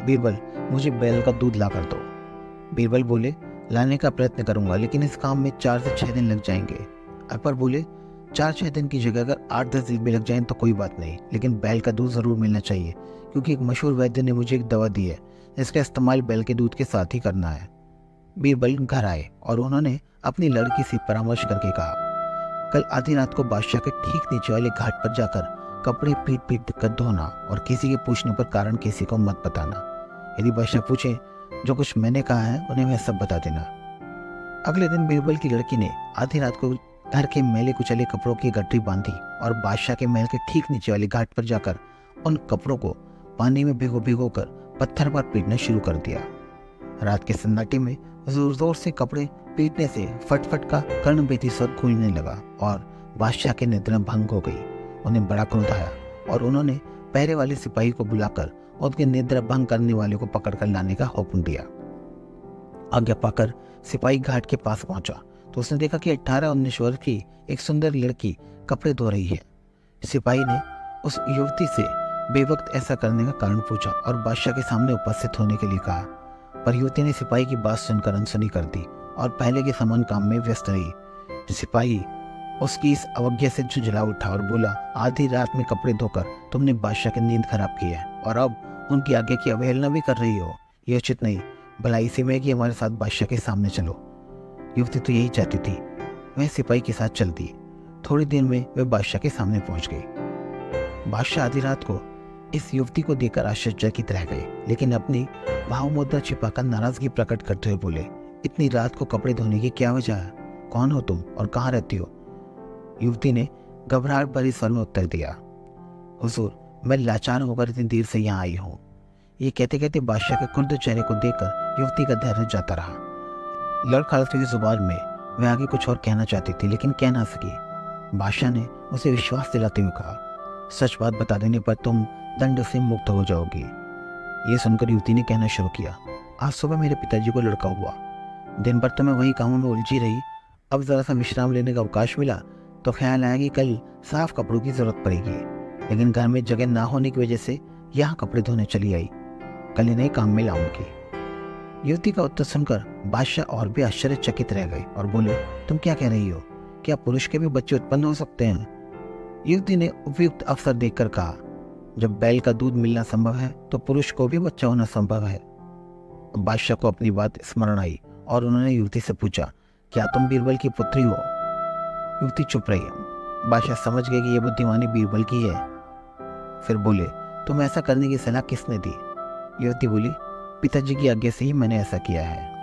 बीरबल, मुझे बैल का दूध ला कर दो। बीरबल बोले, लाने का प्रयत्न करूंगा, लेकिन इस काम में 4 से 6 दिन लग जाएंगे। अकबर बोले, 4-6 दिन की जगह अगर 8-10 दिन भी लग जाएं तो कोई बात नहीं, लेकिन बैल का दूध ज़रूर मिलना चाहिए, क्योंकि एक मशहूर वैद्य ने मुझे एक दवा दी है जिसका इस्तेमाल बैल के दूध के साथ ही करना है। बीरबल घर आए और उन्होंने अपनी लड़की से परामर्श करके कहा, कल आधी रात को बादशाह के ठीक नीचे वाले घाट पर जाकर कपड़े पीट पीट कर धोना और किसी के पूछने पर कारण किसी को मत बताना। यदि बादशाह पूछे जो कुछ मैंने कहा है उन्हें मैं सब बता देना। अगले दिन बीरबल की लड़की ने आधी रात को घर के मैले कुचले कपड़ों की गठरी बांधी और बादशाह के महल के ठीक नीचे वाले घाट पर जाकर उन कपड़ों को पानी में भिगो भिगो कर पत्थर पर पीटना शुरू कर दिया। रात के सन्नाटे में जोर जोर से कपड़े पीटने से फटफट का कर्णभेदी स्वर गूंजने लगा और बादशाह की निद्रा भंग हो गई। उन्हें बड़ा क्रोध आया और उन्होंने पहरे वाले सिपाही को बुलाकर उनके निद्रा भंग करने वाले को पकड़कर लाने का हुक्म दिया। आज्ञा पाकर सिपाही घाट के पास पहुंचा तो उसने देखा कि 18-19 वर्ष की एक सुंदर लड़की कपड़े धो रही है। सिपाही ने उस युवती से बेवक्त ऐसा करने का कारण पूछा और बादशाह के सामने उपस्थित होने के लिए कहा, पर युवती ने सिपाही की बात सुनकर अनसुनी कर दी और पहले के समान काम में व्यस्त रही। सिपाही उसकी इस अवज्ञा से झुंझला उठा और बोला, आधी रात में कपड़े धोकर तुमने बादशाह की नींद खराब की है और अब उनकी आज्ञा की अवहेलना भी कर रही हो। यह उचित नहीं। भला इसी में कि हमारे साथ बादशाह के सामने चलो। युवती तो यही चाहती थी। वह सिपाही के साथ चल दी। थोड़ी देर में वह बादशाह के सामने पहुंच गई। बादशाह आधी रात को इस युवती को देखकर आश्चर्यचकित रह गए, लेकिन अपनी भाव मुद्रा छिपाकर नाराजगी प्रकट करते हुए बोले, इतनी रात को कपड़े धोने की क्या वजह है? कौन हो तुम और कहाँ रहती हो? युवती ने घबराहट भरे स्वर में उत्तर दिया, हुजूर, मैं लाचार होकर इतनी देर से यहाँ आई हूँ। ये कहते कहते बादशाह के कुर्द चेहरे को देखकर युवती का धैर्य जाता रहा। लड़खड़ाती हुई जुबान में वह आगे कुछ और कहना चाहती थी, लेकिन कह ना सकी। बादशाह ने उसे विश्वास दिलाते हुए कहा, सच बात बता देने पर तुम दंड से मुक्त हो जाओगी। ये सुनकर युवती ने कहना शुरू किया, आज सुबह मेरे पिताजी को लड़का हुआ। दिन भर तो मैं वही कामों में उलझी रही। अब जरा सा विश्राम लेने का अवकाश मिला तो ख्याल आया कि कल साफ कपड़ों की जरूरत पड़ेगी, लेकिन घर में जगह ना होने की वजह से यहाँ कपड़े धोने चली आई। कल इन्हें काम में लाऊंगी। युवती का उत्तर सुनकर बादशाह और भी आश्चर्यचकित रह गए और बोले, तुम क्या कह रही हो? क्या पुरुष के भी बच्चे उत्पन्न हो सकते हैं? युवती ने उपयुक्त अवसर देखकर कहा, जब बैल का दूध मिलना संभव है तो पुरुष को भी बच्चा होना संभव है। बादशाह को अपनी बात स्मरण आई और उन्होंने युवती से पूछा, क्या तुम बीरबल की पुत्री हो? युवती चुप रही। बादशाह समझ गए कि यह बुद्धिमानी बीरबल की है। फिर बोले, तुम ऐसा करने की सलाह किसने दी? युवती बोली, पिताजी की आज्ञा से ही मैंने ऐसा किया है।